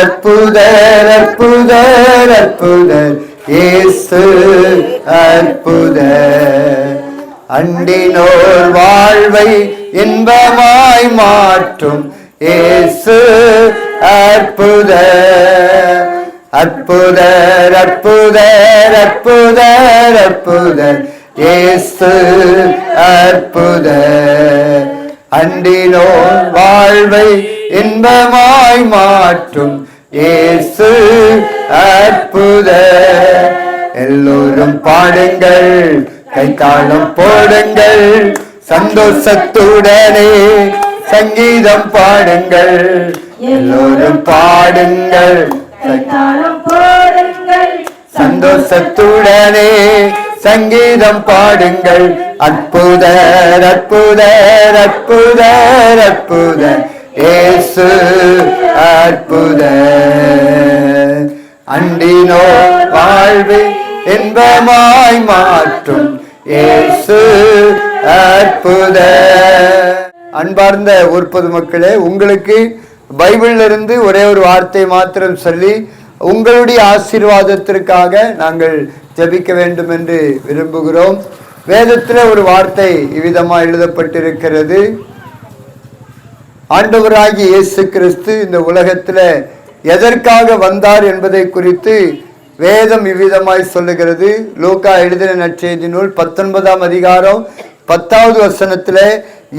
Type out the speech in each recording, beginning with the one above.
அற்புதர் அற்புதர் அற்புதர் இயேசு அற்புதர். அண்டினோர் வாழ்வை இன்பமாய் மாற்றும் இயேசு அற்புதர். அற்புதர் அற்புதர் அற்புதர் அற்புதர் இயேசு அற்புதர். அண்டினோர் வாழ்வை இன்பமாய் மாற்றும் இயேசு அற்புதர். எல்லோரும் பாடுங்கள், கைத்தாளம் போடுங்கள், சந்தோஷத்துடனே சங்கீதம் பாடுங்கள். எல்லோரும் பாடுங்கள், கைத்தாளம் போடுங்கள், சந்தோஷத்துடனே சங்கீதம் பாடுங்கள். அற்புதர் அற்புதர் அற்புதர் அற்புதர் இயேசு அற்புதர். அண்டினோ வாழ்வு இன்பமாய் மாற்றும் இயேசு அற்புதர். அன்பார்ந்த ஊர்ப்பது மக்களே, உங்களுக்கு பைபிள்ல இருந்து ஒரே ஒரு வார்த்தை மாத்திரம் சொல்லி உங்களுடைய ஆசீர்வாதத்திற்காக நாங்கள் ஜெபிக்க வேண்டும் என்று விரும்புகிறோம். வேதத்தில் ஒரு வார்த்தை இவ்விதமாக எழுதப்பட்டிருக்கிறது. ஆண்டவராகிய இயேசு கிறிஸ்து இந்த உலகத்தில் எதற்காக வந்தார் என்பதை குறித்து வேதம் இவ்விதமாய் சொல்லுகிறது. லூக்கா எழுதின நற்செய்தி நூல் 19ஆம் அதிகாரம் 10வது வசனத்தில்,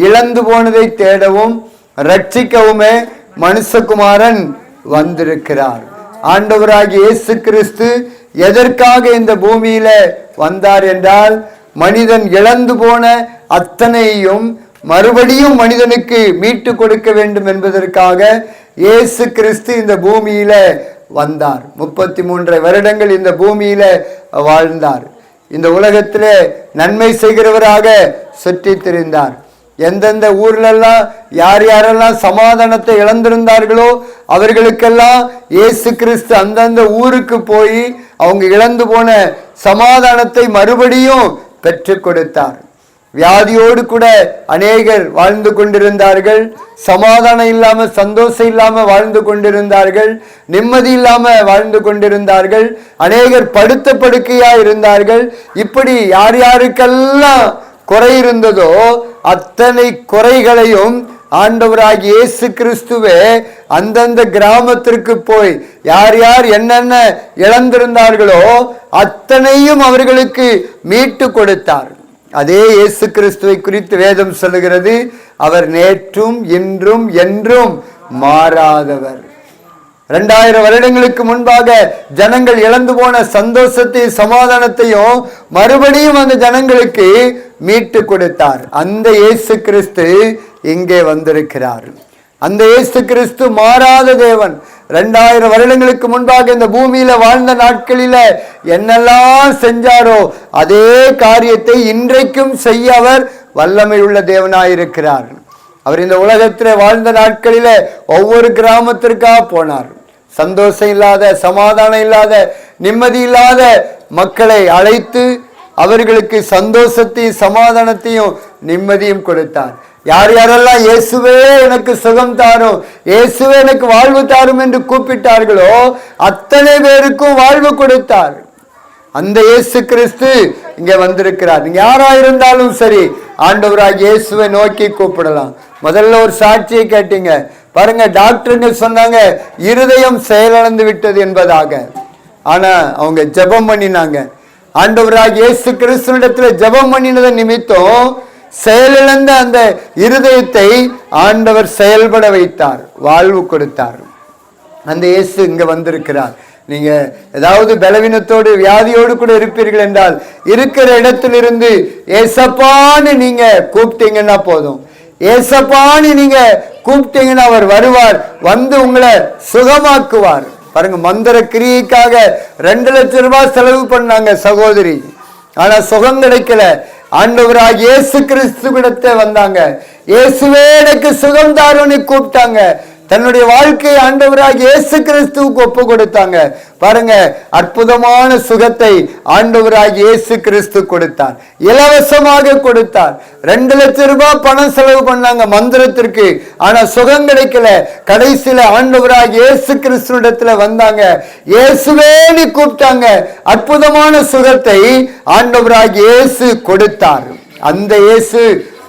இழந்து போனதை தேடவும் ரட்சிக்கவுமே மனுஷகுமாரன் வந்திருக்கிறார். ஆண்டவராகிய இயேசு கிறிஸ்து எதற்காக இந்த பூமியில வந்தார் என்றால், மனிதன் இழந்து போன அத்தனையும் மறுபடியும் மனிதனுக்கு மீட்டு கொடுக்க வேண்டும் என்பதற்காக இயேசு கிறிஸ்து இந்த பூமியில வந்தார். 33 வருடங்கள் இந்த பூமியில வாழ்ந்தார். இந்த உலகத்திலே நன்மை செய்கிறவராக சுற்றி திரிந்தார். எந்தெந்த ஊர்லெல்லாம் யார் யாரெல்லாம் சமாதானத்தை இழந்திருந்தார்களோ அவர்களுக்கெல்லாம் இயேசு கிறிஸ்து அந்தந்த ஊருக்கு போய் அவங்க இழந்து போன சமாதானத்தை மறுபடியும் பெற்று கொடுத்தார். வியாதியோடு கூட அநேகர் வாழ்ந்து கொண்டிருந்தார்கள். சமாதானம் இல்லாம, சந்தோஷம் இல்லாம வாழ்ந்து கொண்டிருந்தார்கள். நிம்மதி இல்லாம வாழ்ந்து கொண்டிருந்தார்கள். அநேகர் படுத்த படுக்கையா இருந்தார்கள். இப்படி யார் யாருக்கெல்லாம் குறை இருந்ததோ அத்தனை குறைகளையும் ஆண்டவராகிய இயேசு கிறிஸ்துவே அந்தந்த கிராமத்திற்கு போய் யார் யார் என்னென்ன இழந்திருந்தார்களோ அத்தனையும் அவர்களுக்கு மீட்டு கொடுத்தார். அதே இயேசு கிறிஸ்துவை குறித்து வேதம் சொல்லுகிறது, அவர் நேற்றும் இன்றும் என்றும் மாறாதவர். 2000 வருடங்களுக்கு முன்பாக ஜனங்கள் இழந்து போன சந்தோஷத்தையும் சமாதானத்தையும் மறுபடியும் அந்த ஜனங்களுக்கு மீட்டு கொடுத்தார். அந்த இயேசு கிறிஸ்து இங்கே வந்திருக்கிறார். அந்த இயேசு கிறிஸ்து மாறாத தேவன். 2000 வருடங்களுக்கு முன்பாக இந்த பூமியில வாழ்ந்த நாட்களில என்னெல்லாம் செஞ்சாரோ அதே காரியத்தை இன்றைக்கும் செய்ய அவர் வல்லமை உள்ள தேவனாயிருக்கிறார். அவர் இந்த உலகத்தில் வாழ்ந்த நாட்களில ஒவ்வொரு கிராமத்திற்காக போனார். சந்தோஷம் இல்லாத, சமாதானம் இல்லாத, நிம்மதி இல்லாத மக்களை அழைத்து அவர்களுக்கு சந்தோஷத்தையும் சமாதானத்தையும் நிம்மதியும் கொடுத்தார். யார் யாரெல்லாம் இயேசுவே எனக்கு சுகம் தாரும், இயேசுவே எனக்கு வாழ்வு தாரும் என்று கூப்பிட்டார்களோ அத்தனை பேருக்கும் வாழ்வு கொடுத்தார். அந்த இயேசு கிறிஸ்து இங்க வந்திருக்கிறார். நீங்க யாரா இருந்தாலும் சரி ஆண்டவராக இயேசுவை நோக்கி கூப்பிடலாம். முதல்ல ஒரு சாட்சியை கேட்டீங்க பாருங்க, டாக்டருங்க சொன்னாங்க இருதயம் செயலிழந்து விட்டது என்பதாக. ஆனா அவங்க ஜெபம் பண்ணினாங்க. ஆண்டவராக இயேசு கிறிஸ்துவிடத்துல ஜெபம் பண்ணினத நிமித்தம் செயலிழந்த அந்த இருதயத்தை ஆண்டவர் செயல்பட வைத்தார், வாழ்வு கொடுத்தார். அந்த இயேசு இங்க வந்திருக்கிறார். நீங்க ஏதாவது பலவீனத்தோடு வியாதியோடு கூட இருப்பீர்கள் என்றால் இருக்கிற இடத்திலிருந்து ஏசப்பான்னு நீங்க கூப்பிட்டீங்கன்னா போதும். ஏசப்பான்னு நீங்க கூப்பிட்டீங்கன்னா அவர் வருவார், வந்து உங்களை சுகமாக்குவார். பாருங்க, மந்திர கிரியைக்காக 2 லட்சம் ரூபாய் செலவு பண்ணாங்க சகோதரி. ஆனா சுகம் கிடைக்கல. ஆண்டவராக இயேசு கிறிஸ்துவிடத்தை வந்தாங்க. இயேசுவே எனக்கு சுகம் தாருன்னு கூப்பிட்டாங்க. தன்னுடைய வாழ்க்கையை ஆண்டவராகிய இயேசு கிறிஸ்துவுக்கு ஒப்பு கொடுத்தாங்க. பாருங்க, அற்புதமான சுகத்தை ஆண்டவராகிய இயேசு கிறிஸ்து கொடுத்தார், இலவசமாக கொடுத்தார். 2 லட்சம் ரூபாய் பணம் செலவு பண்ணாங்க மந்திரத்திற்கு, ஆனா சுகம் கிடைக்கல. கடைசியில ஆண்டவராகிய இயேசு கிறிஸ்துவிடத்துல வந்தாங்க, இயேசுவே நீ கூப்பிட்டாங்க, அற்புதமான சுகத்தை ஆண்டவராகிய இயேசு கொடுத்தார். அந்த இயேசு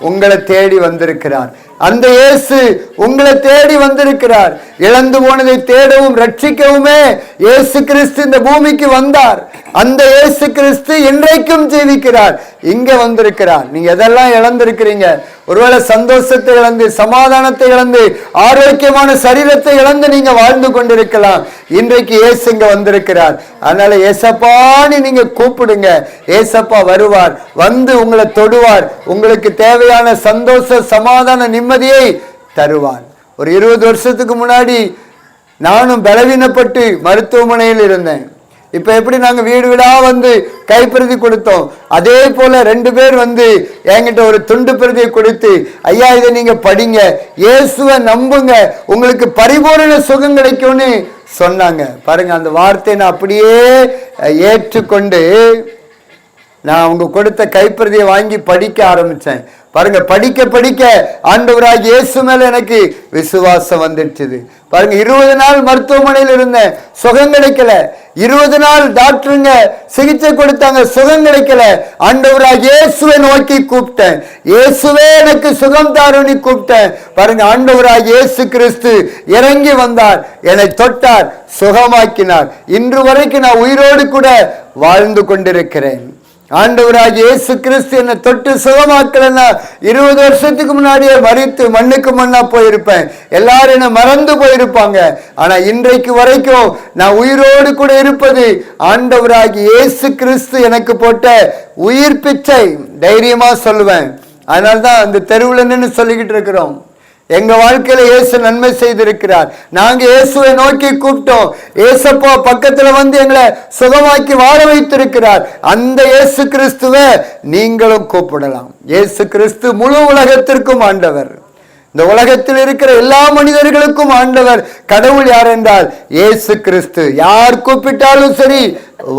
உங்களை தேடி வந்திருக்கிறார். அந்த இயேசு உங்களை தேடி வந்திருக்கிறார். இழந்து போனதை தேடவும் ரட்சிக்கவுமே இயேசு கிறிஸ்து இந்த பூமிக்கு வந்தார். அந்த இயேசு கிறிஸ்து இன்றைக்கும் ஜீவிக்கிறார், இங்க வந்திருக்கிறார். நீங்க எதெல்லாம் இழந்திருக்கிறீங்க? ஒருவேளை சந்தோஷத்தை இழந்து, சமாதானத்தை இழந்து, ஆரோக்கியமான சரீரத்தை இழந்து நீங்க வாழ்ந்து கொண்டிருக்கலாம். இன்றைக்கு இயேசு இங்க வந்திருக்கிறார். அதனால ஏசப்பான்னு நீங்க கூப்பிடுங்க, ஏசப்பா வருவார், வந்து உங்களை தொடுவார், உங்களுக்கு தேவையான சந்தோஷ சமாதான நிம்மதியை தருவார். ஒரு 20 வருஷத்துக்கு முன்னாடி நானும் பலவீனப்பட்டு மருத்துவமனையில் இருந்தேன். இப்ப எப்படி நாங்க வீடு வீடா வந்து கைப்பிரதி கொடுத்தோம், அதே போல 2 பேர் வந்து என்கிட்ட ஒரு துண்டு பிரதியை கொடுத்து, ஐயா இதை நீங்க படிங்க, இயேசுவை நம்புங்க, உங்களுக்கு பரிபூரண சுகம் கிடைக்கும்னு சொன்னாங்க. பாருங்க, அந்த வார்த்தையை நான் அப்படியே ஏற்றுக்கொண்டு நான் அவங்க கொடுத்த கைப்பிரதியை வாங்கி படிக்க ஆரம்பிச்சேன். பாருங்க, படிக்க படிக்க ஆண்டவராகிய இயேசு மேல எனக்கு விசுவாசம் வந்துடுச்சு. பாருங்க, 20 நாள் மருத்துவமனையில் இருந்தேன், சுகம் கிடைக்கல. 20 நாள் டாக்டருங்க சிகிச்சை கொடுத்தாங்க, சுகம் கிடைக்கல. ஆண்டவராகிய இயேசுவை நோக்கி கூப்பிட்டேன், இயேசுவே எனக்கு சுகம் தாருன்னு கூப்பிட்டேன். பாருங்க, ஆண்டவராகிய இயேசு கிறிஸ்து இறங்கி வந்தார், என்னை தொட்டார், சுகமாக்கினார். இன்று வரைக்கும் நான் உயிரோடு கூட வாழ்ந்து கொண்டிருக்கிறேன். ஆண்டவராகிய இயேசு கிறிஸ்து என்னை தொட்டு சுகமாக்கலன்னா 20 வருஷத்துக்கு முன்னாடியே மரித்து மண்ணுக்கு மண்ணா போயிருப்பேன். எல்லாரும் என்னை மறந்து போயிருப்பாங்க. ஆனா இன்றைக்கு வரைக்கும் நான் உயிரோடு கூட இருப்பது ஆண்டவராகிய இயேசு கிறிஸ்து எனக்கு போட்ட உயிர் பிச்சை. தைரியமா சொல்லுவேன். அதனால்தான் அந்த தெருவில் நின்று சொல்லிக்கிட்டு இருக்கிறோம், எங்க வாழ்க்கையில இயேசு நன்மை செய்திருக்கிறார். நாங்க இயேசுவை நோக்கி கூப்பிட்டோம், இயேசப்பா பக்கத்துல வந்து எங்களை சுகமாக்கி வாழ வைத்திருக்கிறார். அந்த இயேசு கிறிஸ்துவை நீங்களும் கூப்பிடலாம். இயேசு கிறிஸ்து முழு உலகத்திற்கும் ஆண்டவர். இந்த உலகத்தில் இருக்கிற எல்லா மனிதர்களுக்கும் ஆண்டவர். கடவுள் யார் என்றால் இயேசு கிறிஸ்து. யார் கூப்பிட்டாலும் சரி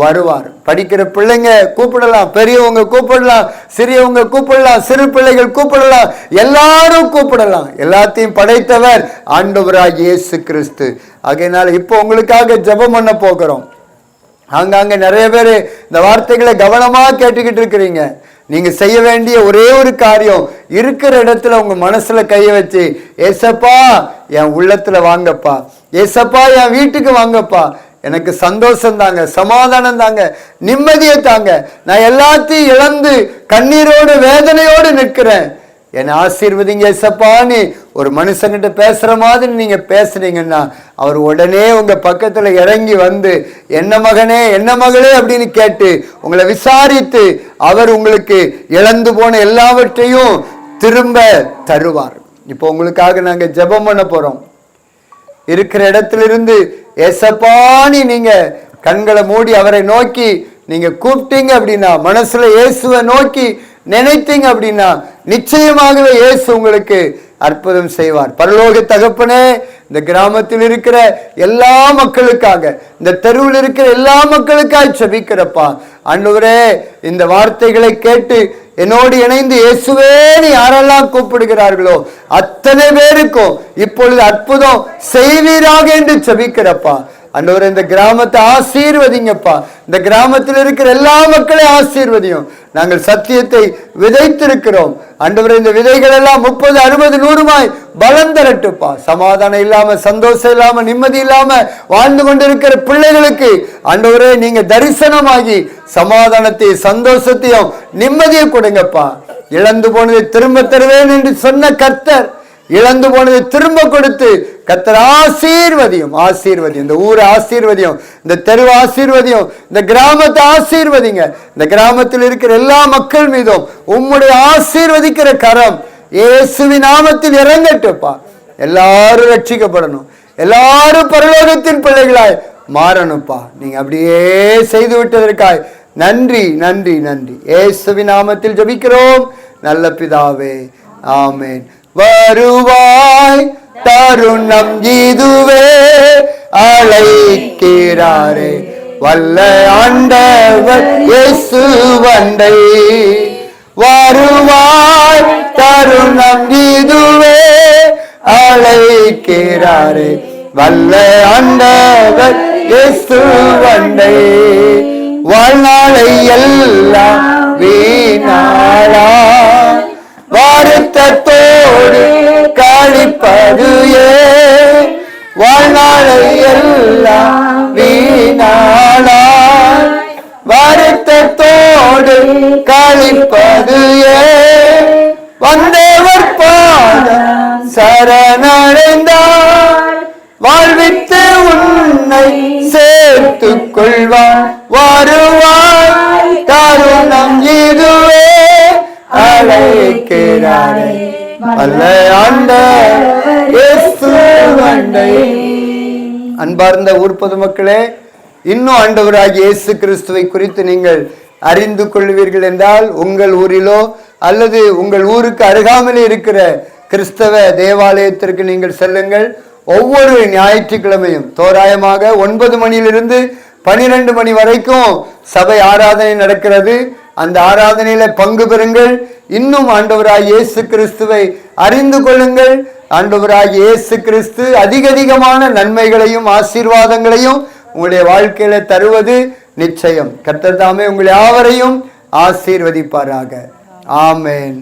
வருவார். படிக்கிற பிள்ளைங்க கூப்பிடலாம், பெரியவங்க கூப்பிடலாம், சிறியவங்க கூப்பிடலாம், சிறு பிள்ளைகள் கூப்பிடலாம், எல்லாரும் கூப்பிடலாம். எல்லாத்தையும் படைத்தவர் ஆண்டவராகிய இயேசு கிறிஸ்து. ஆகையினால இப்போ உங்களுக்காக ஜெபம் பண்ண போகிறோம். அங்கங்க நிறைய பேர் இந்த வார்த்தைகளை கவனமா கேட்டுக்கிட்டு இருக்கிறீங்க. நீங்க செய்ய வேண்டிய ஒரே ஒரு காரியம், இருக்கிற இடத்துல உங்க மனசுல கைய வச்சு, ஏசப்பா என் உள்ளத்துல வாங்கப்பா, ஏசப்பா என் வீட்டுக்கு வாங்கப்பா, எனக்கு சந்தோஷம் தாங்க, சமாதானம் தாங்க, நிம்மதியை தாங்க, நான் எல்லாத்தையும் இழந்து கண்ணீரோடு வேதனையோடு நிற்கிறேன், என்னை ஆசீர்வதிங்க ஏசப்பான்னு ஒரு மனுஷங்கிட்ட பேசுற மாதிரி நீங்க பேசுனீங்கன்னா அவர் உடனே உங்க பக்கத்துல இறங்கி வந்து என்ன மகனே என்ன மகளே அப்படின்னு கேட்டு உங்களை விசாரித்து அவர் உங்களுக்கு இழந்து போன எல்லாவற்றையும் திரும்ப தருவார். இப்போ உங்களுக்காக நாங்க ஜெபம் பண்ண போறோம். இருக்கிற இடத்திலிருந்து ஏசப்பான்னு நீங்க கண்களை மூடி அவரை நோக்கி நீங்க கூப்பிட்டீங்க அப்படின்னா, மனசுல இயேசுவை நோக்கி நினைத்தீங்க அப்படின்னா நிச்சயமாகவே இயேசு உங்களுக்கு அற்புதம் செய்வார். பரலோக தகப்பனே, இந்த கிராமத்தில் இருக்கிற எல்லா மக்களுக்காக, இந்த தெருவில் இருக்கிற எல்லா மக்களுக்காக ஜெபிக்கிறப்பா. ஆண்டவரே, இந்த வார்த்தைகளை கேட்டு என்னோடு இணைந்து இயேசுவேன்னு யாரெல்லாம் கூப்பிடுகிறார்களோ அத்தனை பேருக்கும் இப்பொழுது அற்புதம் செய்வீராக என்று ஜெபிக்கிறப்பா. ஆண்டவரே, இந்த கிராமத்தை ஆசீர்வதிங்கப்பா. இந்த கிராமத்தில் இருக்கிற எல்லா மக்களையும் ஆசீர்வதியும். நாங்கள் சத்தியத்தை விதைத்திருக்கிறோம் ஆண்டவரே, இந்த விதைகள் எல்லாம் 30, 60, 100 பலம் தரட்டுப்பா. சமாதானம் இல்லாம, சந்தோஷம் இல்லாம, நிம்மதி இல்லாம வாழ்ந்து கொண்டிருக்கிற பிள்ளைகளுக்கு ஆண்டவரே நீங்க தரிசனமாகி சமாதானத்தையும் சந்தோஷத்தையும் நிம்மதியை கொடுங்கப்பா. இழந்து போனதை திரும்ப தருவேன் என்று சொன்ன கர்த்தர் இழந்து போனதை திரும்ப கொடுத்து கர்த்தர் ஆசீர்வதியும். ஆசீர்வதியும், இந்த ஊரை ஆசீர்வதியும், இந்த தெரு ஆசீர்வதியும், இந்த கிராமத்தை ஆசீர்வதிங்க. இந்த கிராமத்தில் இருக்கிற எல்லா மக்கள் மீதும் உம்முடைய ஆசீர்வதிக்கிற கரம் இயேசுவின் நாமத்தில் இறங்கட்டுப்பா. எல்லாரும் ரட்சிக்கப்படணும், எல்லாரும் பரலோகத்தின் பிள்ளைகளாய் மாறணும்ப்பா. நீங்க அப்படியே செய்து விட்டதற்காய் நன்றி நன்றி நன்றி. இயேசுவின் நாமத்தில் ஜெபிக்கிறோம் நல்ல பிதாவே, ஆமென். வருவாய் தருணம் இதுவே அழைக்கிறாரே வல்ல ஆண்டவர் இயேசு வந்தை வருவாய் தருணம் இதுவே அழைக்கிறாரே வல்ல ஆண்டவர் இயேசு வந்தை வாழ்நாளை எல்லாம் வீணாளா வருத்தத்தோடு கழிப்பது வாழ்நாளை எல்லாம் வீணாளா வருத்தத்தோடு கழிப்பது வந்தவர் பாதம் சரணடைந்தார் வாழ்வித்து உன்னை சேர்த்துக் கொள்வார் வருவாய் தருணம் இதுவே அழைக்கிறாரே வல்ல ஆண்டவர் இயேசு வந்தை. அன்பார்ந்த ஊர் பொதுமக்களே, இன்னும் ஆண்டவராகிய இயேசு கிறிஸ்துவை குறித்து நீங்கள் அறிந்து கொள்வீர்கள் என்றால் உங்கள் ஊரிலோ அல்லது உங்கள் ஊருக்கு அருகாமையில் இருக்கிற கிறிஸ்தவ தேவாலயத்திற்கு நீங்கள் செல்லுங்கள். ஒவ்வொரு ஞாயிற்றுக்கிழமையும் தோராயமாக 9 மணியிலிருந்து 12 மணி வரைக்கும் சபை ஆராதனை நடக்கிறது. அந்த ஆராதனையில பங்கு பெறுங்கள். இன்னும் ஆண்டவராகிய இயேசு கிறிஸ்துவை அறிந்து கொள்ளுங்கள். ஆண்டவராகிய இயேசு கிறிஸ்து அதிகமான நன்மைகளையும் ஆசீர்வாதங்களையும் உங்களுடைய வாழ்க்கையில தருவது நிச்சயம். கர்த்தர் தாமே உங்கள் யாவரையும் ஆசீர்வதிப்பாராக. ஆமென்.